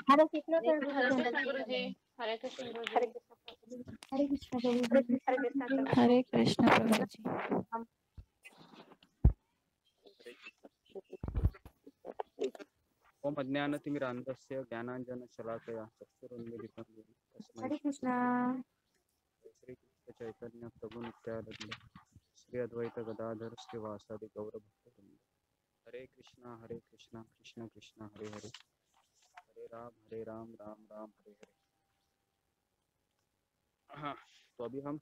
हरे कृष्ण हरे कृष्ण गुरु जी। हरे कृष्ण गुरु जी। हरे कृष्ण प्रभु हरे कृष्ण प्रभु जी। ओम अज्ञानतिमिरान्धस्य ज्ञानाञ्जनशलाकया चक्षुरुन्मीलितं येन तस्मै हरे कृष्ण श्री कृष्ण चैतन्य प्रभु नित्यानंद श्री अद्वैत गदाधर श्रीवासादि गौरभक्तवृंद। हरे कृष्णा कृष्ण कृष्ण हरे हरे, हरे राम राम राम हरे हरे। हाँ, तो अभी हम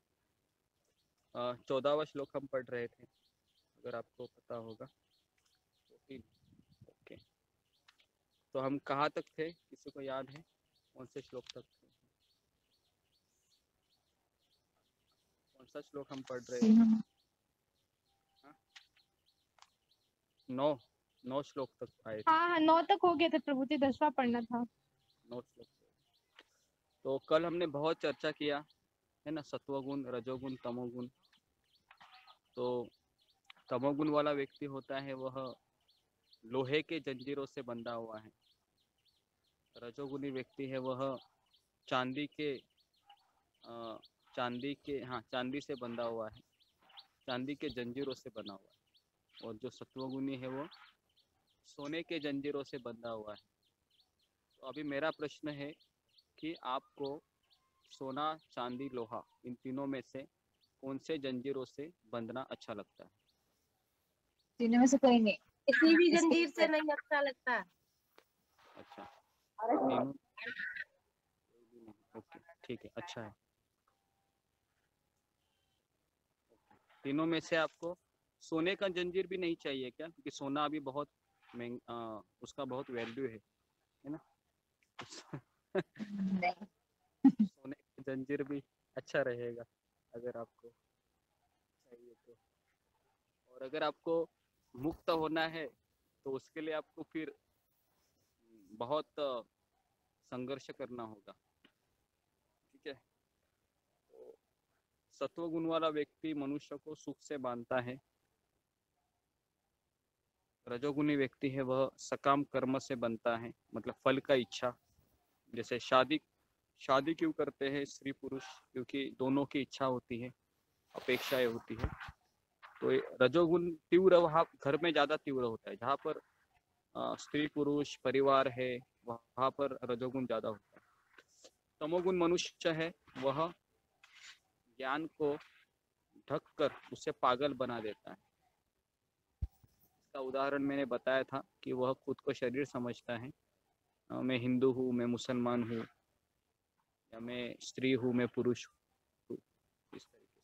14वां श्लोक हम पढ़ रहे थे, अगर आपको पता होगा। ओके, तो हम कहाँ तक थे, किसी को याद है कौन से श्लोक तक थे? कौन सा श्लोक हम पढ़ रहे थे? 9 श्लोक तक आए थे। हाँ 9 तक हो गए थे प्रभु जी, 10वां पढ़ना था। 9 श्लोक। तो कल हमने बहुत चर्चा किया है ना, सत्वगुण, रजोगुण, तमोगुण। तो तमोगुण वाला व्यक्ति होता है वह लोहे के जंजीरों से बंधा हुआ है। रजोगुणी व्यक्ति है वह चांदी से बंधा हुआ है, चांदी के जंजीरों से बना हुआ है। और जो सत्वगुणी है वो सोने के जंजीरों से बंधा हुआ है। तो अभी मेरा प्रश्न है कि आपको सोना, चांदी, लोहा, इन तीनों में से कौन से जंजीरों से बंधना अच्छा लगता है? तीनों में से कोई नहीं। किसी भी जंजीर से नहीं अच्छा लगता। अच्छा, तीनों? ओके, ठीक है, अच्छा है। तीनों में से आपको सोने का जंजीर भी नहीं चाहिए क्या? क्योंकि सोना अभी बहुत महंगा, उसका बहुत वैल्यू है ना? सोने का जंजीर भी अच्छा रहेगा अगर आपको चाहिए तो। और अगर आपको मुक्त होना है तो उसके लिए आपको फिर बहुत संघर्ष करना होगा। ठीक है, तो सत्वगुण वाला व्यक्ति मनुष्य को सुख से बांधता है। रजोगुणी व्यक्ति है वह सकाम कर्म से बनता है, मतलब फल का इच्छा। जैसे शादी क्यों करते हैं स्त्री पुरुष? क्योंकि दोनों की इच्छा होती है, अपेक्षाएं होती है। तो रजोगुण तीव्र वहाँ घर में ज्यादा तीव्र होता है, जहाँ पर स्त्री पुरुष परिवार है वहाँ पर रजोगुण ज्यादा होता है। तमोगुण मनुष्य है वह ज्ञान को ढककर उसे पागल बना देता है। इसका उदाहरण मैंने बताया था कि वह खुद को शरीर समझता है, मैं हिंदू हूँ, मैं मुसलमान हूँ, या मैं स्त्री हूँ, मैं पुरुष हूँ, इस तरीके से।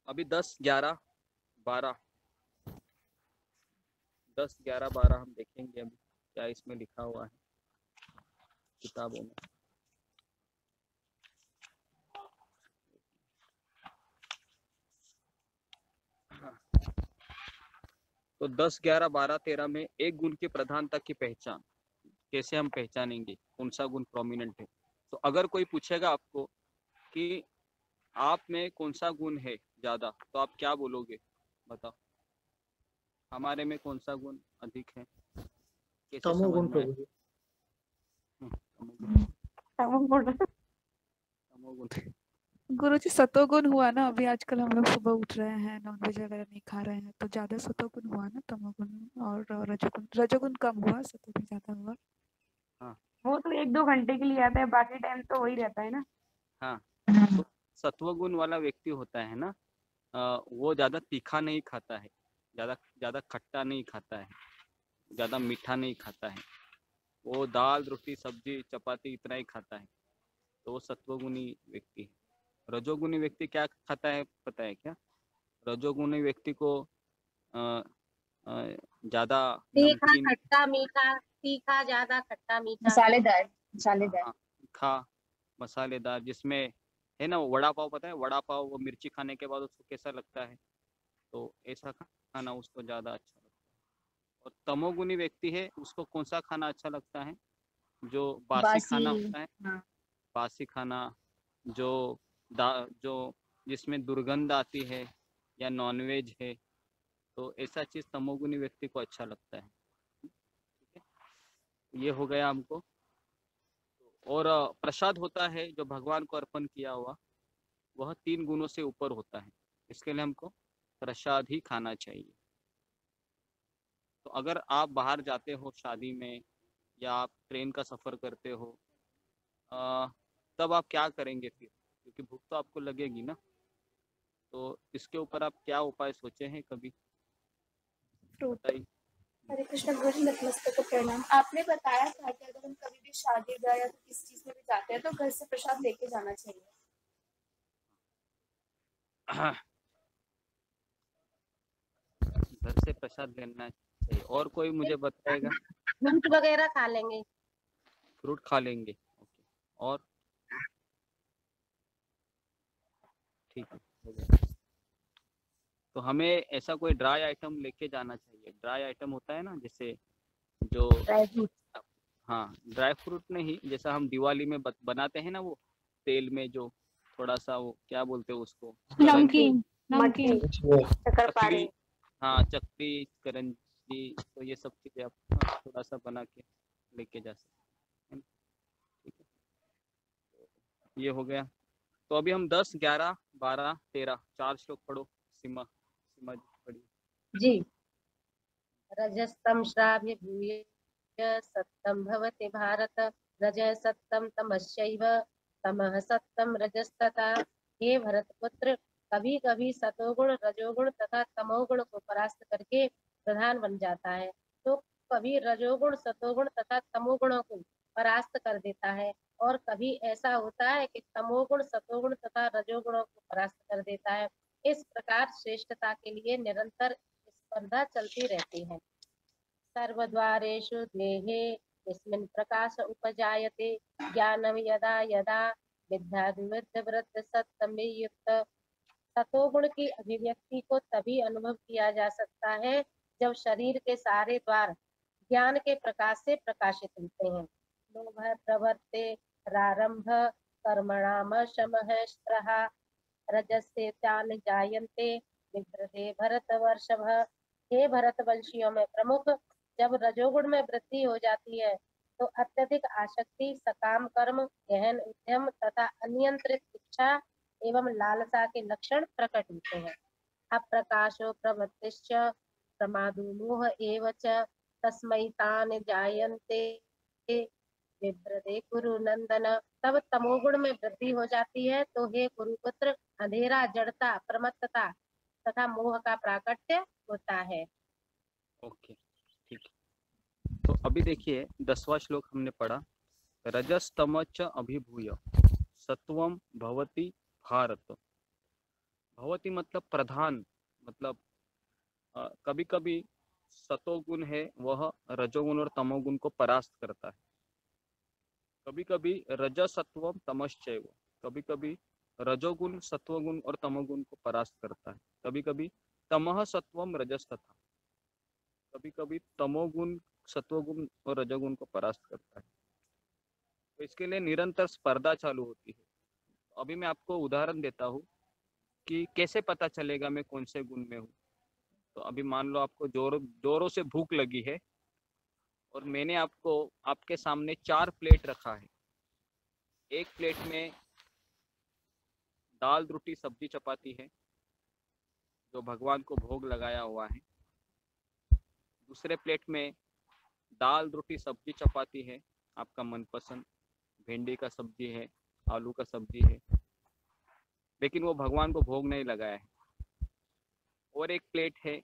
अभी 10, 11, 12 हम देखेंगे अभी क्या इसमें लिखा हुआ है किताबों में। तो 10, 11, 12, 13 में एक गुण की प्रधानता की पहचान कैसे हम पहचानेंगे, कौन सा गुण प्रोमिनेंट है। तो अगर कोई पूछेगा आपको कि आप में कौन सा गुण है ज्यादा, तो आप क्या बोलोगे? बताओ, हमारे में कौन सा गुण अधिक है? कैसे समझना है? तमोगुण। गुरुजी सतोगुण हुआ ना, अभी आजकल हम लोग सुबह उठ रहे हैं, नॉनवेज वगैरह नहीं खा रहे हैं, तो ज्यादा सतोगुण हुआ ना, तमोगुण और रजोगुण कम हुआ, सतोगुण ज्यादा हुआ। हाँ, वो तो 1-2 घंटे के लिए आता है, बाकी टाइम तो वही रहता है ना। हाँ। तो सत्वगुण वाला व्यक्ति होता है ना, वो ज्यादा तीखा नहीं खाता है, ज्यादा खट्टा नहीं खाता है, ज्यादा मीठा नहीं खाता है। वो दाल, रोटी, सब्जी, चपाती इतना ही खाता है। तो वो सत्वगुणी व्यक्ति है। रजोगुणी व्यक्ति क्या खाता है पता है क्या? रजोगुणी व्यक्ति को ज्यादा तीखा, नमकीन, खट्टा, मीठा, तीखा, ज्यादा खट्टा मीठा, मसालेदार। तीखा, मसालेदार, जिसमें है ना वड़ा पाव, पता है वड़ा पाव, वो मिर्ची खाने के बाद उसको कैसा लगता है, तो ऐसा खाना उसको ज्यादा अच्छा लगता है। और तमोगुणी व्यक्ति है, उसको कौन सा खाना अच्छा लगता है? जो बासी खाना होता है, हाँ। बासी खाना, जो जिसमें दुर्गंध आती है, या नॉनवेज है, तो ऐसा चीज तमोगुणी व्यक्ति को अच्छा लगता है। ठीक है, ये हो गया हमको। और प्रसाद होता है जो भगवान को अर्पण किया हुआ, वह 3 गुणों से ऊपर होता है, इसके लिए हमको प्रसाद ही खाना चाहिए। तो अगर आप बाहर जाते हो शादी में या आप ट्रेन का सफ़र करते हो, अ, तब आप क्या करेंगे फिर, क्योंकि भूख तो आपको लगेगी ना। तो इसके ऊपर आप क्या उपाय सोचे हैं कभी, फ्रूट। बताइए। हरे कृष्ण गुरु जी, नतमस्तक को प्रणाम। आपने बताया था कि अगर हम कभी भी शादी ब्याह या किसी चीज में भी जाते हैं तो घर से प्रसाद लेके जाना चाहिए। घर से प्रसाद लेना चाहिए। और कोई मुझे बताएगा? फ्रूट वगैरह खा लेंगे। फ्रूट खा लेंगे, ओके। और ठीक है, हो गया। तो हमें ऐसा कोई ड्राई आइटम लेके जाना चाहिए। ड्राई आइटम होता है ना, जैसे जो, ड्राई फ्रूट। हाँ ड्राई फ्रूट नहीं, जैसा हम दिवाली में बनाते हैं ना, वो तेल में जो थोड़ा सा, वो क्या बोलते हैं उसको, नमकीन। मटकी, शक्करपारे। चकली, हाँ चकली, करंजी, तो ये सब चीजें आप थोड़ा सा बना के लेके जा सकते हैं। ठीक है, ये हो गया। तो अभी हम 10, 11, 12, 13 4 श्लोक पढ़ो। सीमा सीमा जी पढ़िए। जी। रजस्तम श्राव्य भूय सत्तम भवति भारत, रजः सत्तम तमश्चैव, तमः सत्तम रजस्तथा। हे भरतपुत्र, कभी कभी सतोगुण रजोगुण तथा तमोगुण को परास्त करके प्रधान बन जाता है, तो कभी रजोगुण सतोगुण तथा तमोगुणों को परास्त कर देता है, और कभी ऐसा होता है कि तमोगुण सतोगुण तथा रजोगुणों को परास्त कर देता है। इस प्रकार श्रेष्ठता के लिए निरंतर स्पर्धा चलती रहती है। सर्वद्वारेषु देहे यस्मिन् प्रकाश उपजायते, ज्ञानं यदा यदा विद्याद्विवृद्ध सत्तमयुक्त। सतोगुण की अभिव्यक्ति को तभी अनुभव किया जा सकता है जब शरीर के सारे द्वार ज्ञान के प्रकाश से प्रकाशित होते हैं। लोभ प्रवृत्ते प्रारंभ कर्मणाम शमः स्त्रः, रजस्य त्यान जायन्ते विवृते भरतवर्षभ। हे भरतवंशियों में प्रमुख, जब रजोगुण में वृद्धि हो जाती है तो अत्यधिक आसक्ति, सकाम कर्म, गहन उद्यम तथा अनियंत्रित इच्छा एवं लालसा के लक्षण प्रकट होते हैं। अप्रकाशो प्रवृत्तिश्च प्रमादो मोह एव च, तस्मै तान् जायन्ते विभ्रते कुरु नंदन। तब तमोगुण में वृद्धि हो जाती है तो हे कुरुपुत्र, अंधेरा, जड़ता, प्रमत्तता तथा मोह का प्राकट्य होता है। ओके, ठीक है। तो अभी देखिए 10वां श्लोक हमने पढ़ा, रजस्तम च अभिभूय सत्वम भवति भारत। भवति मतलब प्रधान, मतलब कभी कभी सतोगुण है वह रजोगुण और तमोगुण को परास्त करता है। कभी कभी रजसत्वम तमश्चैव, कभी कभी रजोगुण सत्वगुण और तमोगुण को परास्त करता है। कभी कभी तमह सत्वम रजस्तथा, कभी कभी तमोगुण सत्वगुण और रजोगुण को परास्त करता है। तो इसके लिए निरंतर स्पर्धा चालू होती है। अभी मैं आपको उदाहरण देता हूँ कि कैसे पता चलेगा मैं कौन से गुण में हूँ। तो अभी मान लो आपको जोरों से भूख लगी है और मैंने आपको आपके सामने 4 प्लेट रखा है। एक प्लेट में दाल रोटी सब्जी चपाती है जो भगवान को भोग लगाया हुआ है। दूसरे प्लेट में दाल रोटी सब्जी चपाती है आपका मनपसंद, भिंडी का सब्जी है, आलू का सब्जी है, लेकिन वो भगवान को भोग नहीं लगाया है। और एक प्लेट है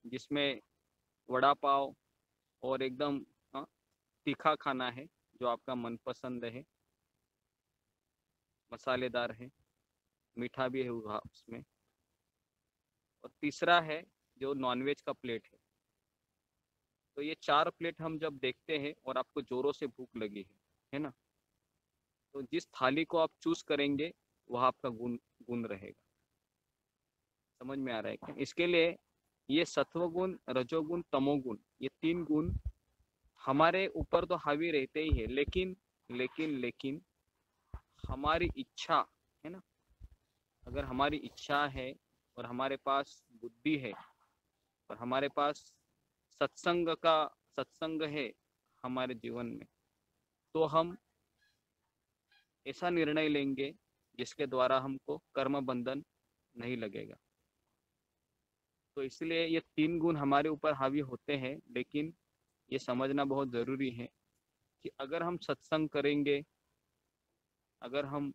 जिसमें वड़ा पाव और एकदम तीखा खाना है जो आपका मनपसंद है, मसालेदार है, मीठा भी है उसमें। और तीसरा है जो नॉनवेज का प्लेट है। तो ये 4 प्लेट हम जब देखते हैं और आपको जोरों से भूख लगी है ना, तो जिस थाली को आप चूज करेंगे वह आपका गुण रहेगा। समझ में आ रहा है क्या? इसके लिए ये सत्वगुण, रजोगुण, तमोगुण, ये 3 गुण हमारे ऊपर तो हावी रहते ही है, लेकिन हमारी इच्छा है ना, अगर हमारी इच्छा है और हमारे पास बुद्धि है और हमारे पास सत्संग है, हमारे जीवन में, तो हम ऐसा निर्णय लेंगे जिसके द्वारा हमको कर्म बंधन नहीं लगेगा। तो इसलिए ये 3 गुण हमारे ऊपर हावी होते हैं, लेकिन ये समझना बहुत ज़रूरी है कि अगर हम सत्संग करेंगे, अगर हम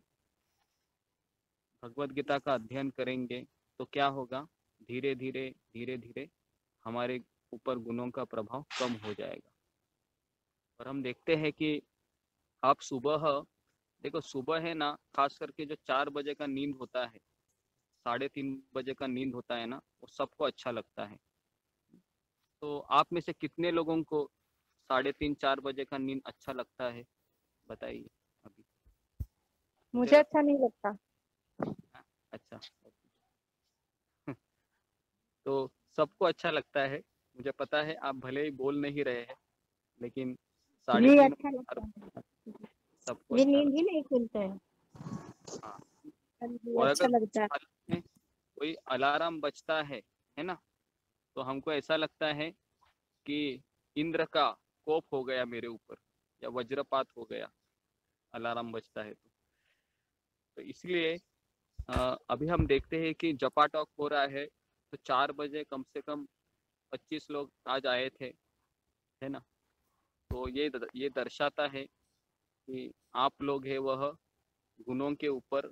भगवत गीता का अध्ययन करेंगे, तो क्या होगा, धीरे धीरे हमारे ऊपर गुणों का प्रभाव कम हो जाएगा। और हम देखते हैं कि आप सुबह देखो, सुबह है ना, खास करके जो 4 बजे का नींद होता है, 3:30 बजे का नींद होता है ना, वो सबको अच्छा लगता है। तो आप में से कितने लोगों को 3:30-4 बजे का नींद अच्छा लगता है, बताइए अभी। मुझे अच्छा नहीं लगता। अच्छा तो सबको अच्छा लगता है, मुझे पता है। आप भले ही बोल नहीं रहे हैं, लेकिन जी 3:30 अच्छा लगता है, सबको ये अच्छा नींद लगता ही नहीं खुलता है। है। हाँ, जी और अच्छा अगर लगता है। हालत में कोई अलार्म बजता है ना, तो हमको ऐसा लगता है कि इंद्र का कोप हो गया मेरे ऊपर, या वज्रपात हो गया, अलार्म बजता है तो इसलिए अभी हम देखते हैं कि जपा टॉक हो रहा है, तो 4 बजे कम से कम 25 लोग आज आए थे, है ना। तो ये दर्शाता है कि आप लोग है वह गुणों के ऊपर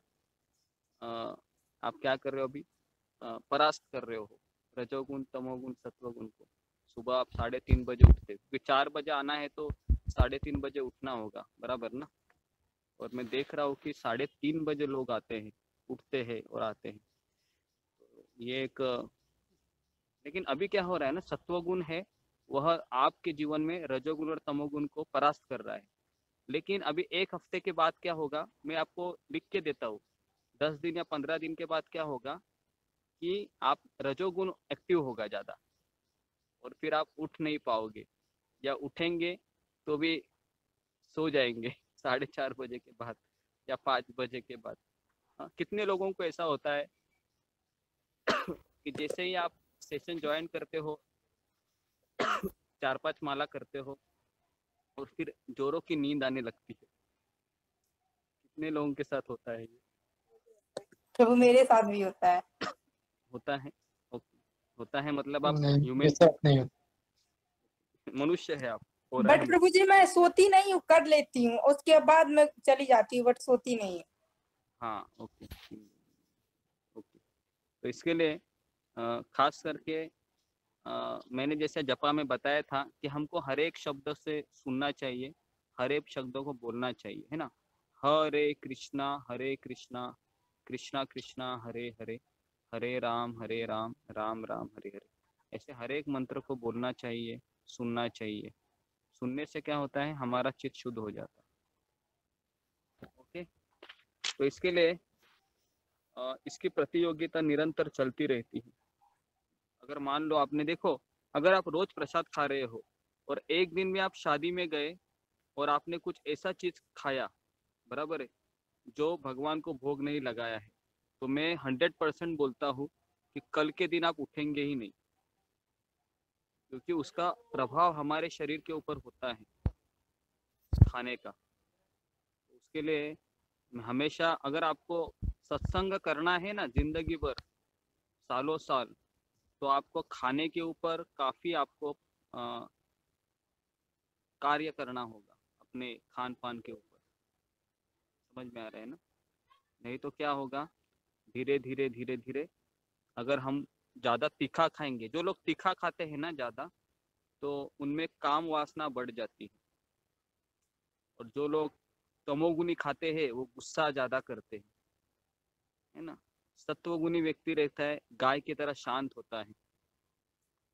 आप क्या कर रहे हो अभी, परास्त कर रहे हो रजोगुण, तमोगुण, सत्वगुण को। सुबह आप 3:30 बजे उठते, क्योंकि 4 बजे आना है तो 3:30 बजे उठना होगा, बराबर ना। और मैं देख रहा हूँ कि 3:30 बजे लोग आते हैं, उठते हैं और आते हैं। तो ये एक, लेकिन अभी क्या हो रहा है ना, सत्वगुण है वह आपके जीवन में रजोगुण और तमोगुण को परास्त कर रहा है। लेकिन अभी 1 हफ्ते के बाद क्या होगा, मैं आपको लिख के देता हूँ। 10 दिन या 15 दिन के बाद क्या होगा कि आप रजोगुण एक्टिव होगा ज़्यादा, और फिर आप उठ नहीं पाओगे, या उठेंगे तो भी सो जाएंगे 4:30 बजे के बाद या 5 बजे के बाद। हाँ, कितने लोगों को ऐसा होता है कि जैसे ही आप सेशन ज्वाइन करते हो 4-5 माला करते हो और फिर जोरों की नींद आने लगती है। कितने लोगों के साथ होता है ये? प्रभु मेरे साथ भी होता है। होता है, ओके। होता है मतलब आप नहीं, ह्यूमन ये सब नहीं होता। मनुष्य है आप, हो रहा बट है। प्रभु जी मैं सोती नहीं हूँ, कर लेती हूँ, उसके बाद मैं चली जाती हूँ, बट सोती नहीं हूँ। हाँ, ओके ओके। तो इसके लिए खास करके मैंने जैसे जपा में बताया था कि हमको हर एक शब्द से सुनना चाहिए, हर एक शब्दों को बोलना चाहिए, है ना। हरे कृष्णा कृष्णा कृष्णा हरे हरे, हरे राम राम राम हरे हरे। ऐसे हर एक मंत्र को बोलना चाहिए, सुनना चाहिए। सुनने से क्या होता है, हमारा चित्त शुद्ध हो जाता है। ओके, तो इसके लिए इसकी प्रतियोगिता निरंतर चलती रहती है। अगर मान लो आपने देखो, अगर आप रोज प्रसाद खा रहे हो और एक दिन में आप शादी में गए और आपने कुछ ऐसा चीज खाया, बराबर है, जो भगवान को भोग नहीं लगाया है, तो मैं 100% बोलता हूँ कि कल के दिन आप उठेंगे ही नहीं, क्योंकि उसका प्रभाव हमारे शरीर के ऊपर होता है खाने का। उसके लिए हमेशा, अगर आपको सत्संग करना है ना जिंदगी भर, सालों साल, तो आपको खाने के ऊपर काफी आपको कार्य करना होगा, अपने खान पान के ऊपर। समझ में आ रहा है ना। नहीं तो क्या होगा, धीरे धीरे अगर हम ज्यादा तीखा खाएंगे, जो लोग तीखा खाते हैं ना ज्यादा, तो उनमें काम वासना बढ़ जाती है। और जो लोग तमोगुनी खाते हैं वो गुस्सा ज्यादा करते हैं, है ना। सत्वगुणी व्यक्ति रहता है, गाय की तरह शांत होता है।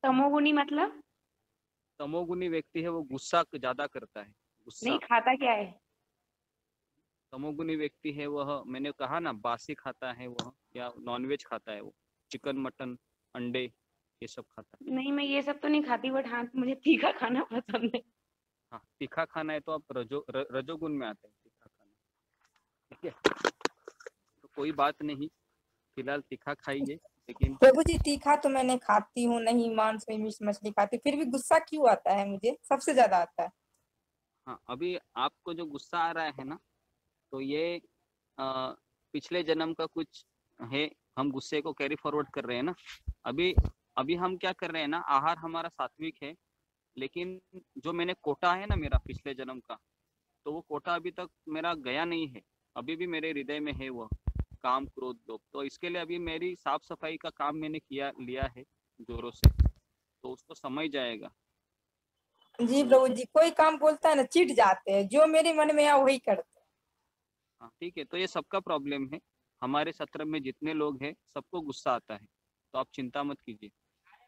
तमोगुनी मतलब? तमोगुणी व्यक्ति है वो गुस्सा ज्यादा करता है, गुस्सा। नहीं, खाता क्या है? तमोगुणी व्यक्ति है वह, मैंने कहा ना, बासी खाता है वह, या नॉनवेज खाता है वो, चिकन मटन अंडे ये सब खाता है। नहीं, मैं ये सब तो नहीं खाती, बट हाँ मुझे तीखा खाना पसंद है। हाँ, तीखा खाना है तो आप रजोगुण में आते हैं, तीखा खाना। ठीक है, तो कोई बात नहीं, फिलहाल तीखा खाइए, लेकिन प्रभु जी तीखा तो मैंने खाती हूँ नहीं, मांस में मीट मछली खाती, फिर भी गुस्सा क्यों आता है मुझे, सबसे ज्यादा आता है। हाँ, अभी आपको जो गुस्सा आ रहा है ना, तो ये पिछले जन्म का कुछ है। हम गुस्से को कैरी फॉरवर्ड कर रहे हैं ना। अभी अभी हम क्या कर रहे हैं ना, आहार हमारा सात्विक है, लेकिन जो मैंने कोटा है ना मेरा पिछले जन्म का, तो वो कोटा अभी तक मेरा गया नहीं है। अभी भी मेरे हृदय में है वो काम, क्रोध, लोभ। तो इसके लिए अभी मेरी साफ सफाई का काम मैंने लिया है जोरों से, तो उसको समझ जाएगा। जी प्रभु जी, कोई काम बोलता है ना चिढ़ जाते हैं, जो मेरे मन में है वही करते हैं। हाँ ठीक है, तो ये सबका प्रॉब्लम है। हमारे सत्र में जितने लोग हैं सबको गुस्सा आता है, तो आप चिंता मत कीजिए,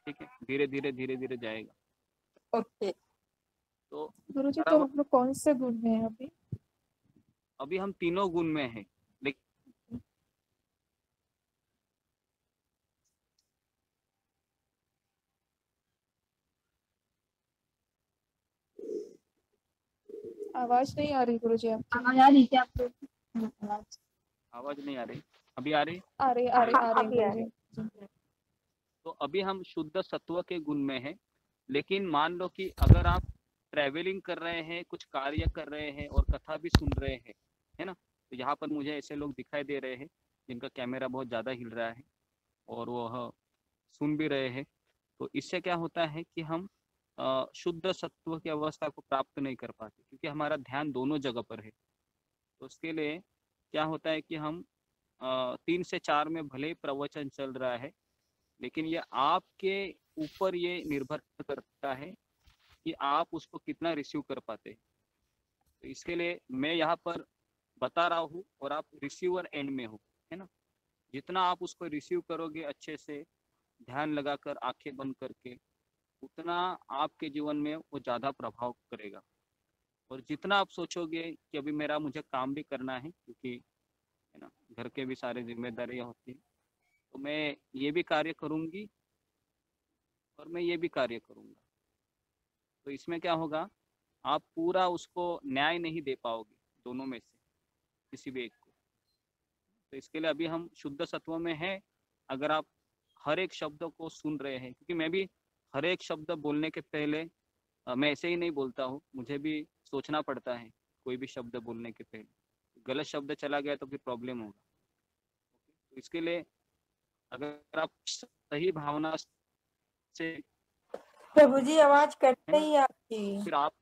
ठीक है। धीरे धीरे जाएगा। ओके। तो गुरुजी, तो हम लोग कौन से गुण में हैं अभी? अभी हम तीनों गुण में हैं, लेकिन आवाज नहीं आ रही गुरुजी आपकी। आवाज आ रही क्या आपको? आवाज नहीं आ रही। अभी आ रही? आ रही गुरुजी। तो अभी हम शुद्ध सत्व के गुण में हैं। लेकिन मान लो कि अगर आप ट्रैवलिंग कर रहे हैं, कुछ कार्य कर रहे हैं और कथा भी सुन रहे हैं, है ना, तो यहाँ पर मुझे ऐसे लोग दिखाई दे रहे हैं जिनका कैमरा बहुत ज़्यादा हिल रहा है और वह सुन भी रहे हैं। तो इससे क्या होता है कि हम शुद्ध सत्व की अवस्था को प्राप्त नहीं कर पाते, क्योंकि हमारा ध्यान दोनों जगह पर है। तो उसके लिए क्या होता है कि हम 3 से 4 में भले ही प्रवचन चल रहा है, लेकिन ये आपके ऊपर ये निर्भर करता है कि आप उसको कितना रिसीव कर पाते हैं। तो इसके लिए मैं यहाँ पर बता रहा हूँ और आप रिसीवर एंड में हो, है ना। जितना आप उसको रिसीव करोगे अच्छे से, ध्यान लगाकर, आंखें बंद करके, उतना आपके जीवन में वो ज़्यादा प्रभाव करेगा। और जितना आप सोचोगे कि अभी मुझे काम भी करना है, क्योंकि है ना, घर के भी सारे जिम्मेदारियां होती हैं, तो मैं ये भी कार्य करूँगी और मैं ये भी कार्य करूँगा। तो इसमें क्या होगा, आप पूरा उसको न्याय नहीं दे पाओगे दोनों में से किसी भी एक को। तो इसके लिए अभी हम शुद्ध सत्व में हैं। अगर आप हर एक शब्द को सुन रहे हैं, क्योंकि मैं भी हर एक शब्द बोलने के पहले मैं ऐसे ही नहीं बोलता हूँ, मुझे भी सोचना पड़ता है कोई भी शब्द बोलने के पहले। गलत शब्द चला गया तो फिर प्रॉब्लम होगा। तो इसके लिए अगर आप सही भावना से, प्रभु जी आवाज कट रही है आपकी। फिर आप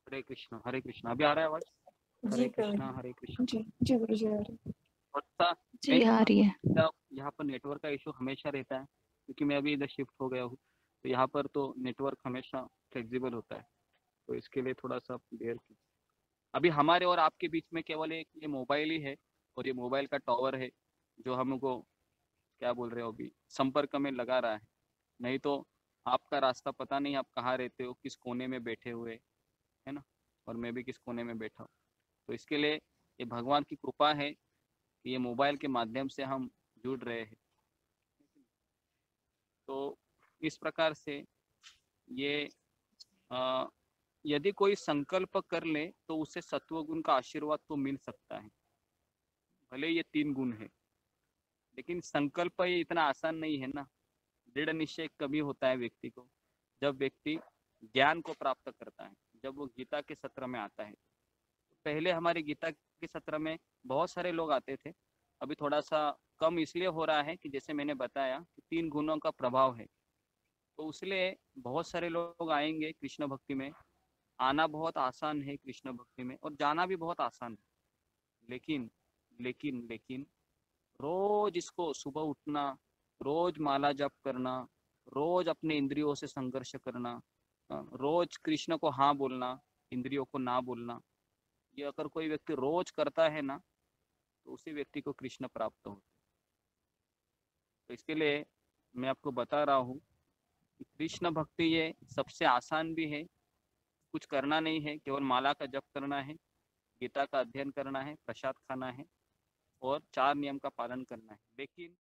हरे कृष्णा हरे कृष्णा। अभी आ रहा है आवाज? हरे कृष्णा हरे कृष्णा। जी गुरुजी आ रही है। और जी आ रही है। यहाँ पर नेटवर्क का इशू हमेशा रहता है, क्योंकि मैं अभी इधर शिफ्ट हो गया हूँ, तो यहाँ पर तो नेटवर्क हमेशा फ्लेक्सिबल होता है। तो इसके लिए थोड़ा सा देर की। अभी हमारे और आपके बीच में केवल एक ये मोबाइल ही है, और ये मोबाइल का टावर है जो हमको क्या बोल रहे हो अभी संपर्क में लगा रहा है। नहीं तो आपका रास्ता पता नहीं, आप कहाँ रहते हो, किस कोने में बैठे हुए, है ना, और मैं भी किस कोने में बैठा हूँ। तो इसके लिए ये भगवान की कृपा है कि ये मोबाइल के माध्यम से हम जुड़ रहे हैं। तो इस प्रकार से ये यदि कोई संकल्प कर ले तो उसे सत्व गुण का आशीर्वाद तो मिल सकता है। भले ये 3 गुण है, लेकिन संकल्प ये इतना आसान नहीं है ना। दृढ़ निश्चय कभी होता है व्यक्ति को जब व्यक्ति ज्ञान को प्राप्त करता है, जब वो गीता के सत्र में आता है। पहले हमारे गीता के सत्र में बहुत सारे लोग आते थे, अभी थोड़ा सा कम इसलिए हो रहा है कि जैसे मैंने बताया कि 3 गुणों का प्रभाव है। तो इसलिए बहुत सारे लोग आएंगे कृष्ण भक्ति में। आना बहुत आसान है कृष्ण भक्ति में, और जाना भी बहुत आसान है। लेकिन लेकिन लेकिन रोज इसको सुबह उठना, रोज माला जप करना, रोज अपने इंद्रियों से संघर्ष करना, रोज कृष्ण को हाँ बोलना, इंद्रियों को ना बोलना, ये अगर कोई व्यक्ति रोज करता है ना, तो उसी व्यक्ति को कृष्ण प्राप्त होता है। तो इसके लिए मैं आपको बता रहा हूँ कि कृष्ण भक्ति ये सबसे आसान भी है। कुछ करना नहीं है, केवल माला का जप करना है, गीता का अध्ययन करना है, प्रसाद खाना है और 4 नियम का पालन करना है। लेकिन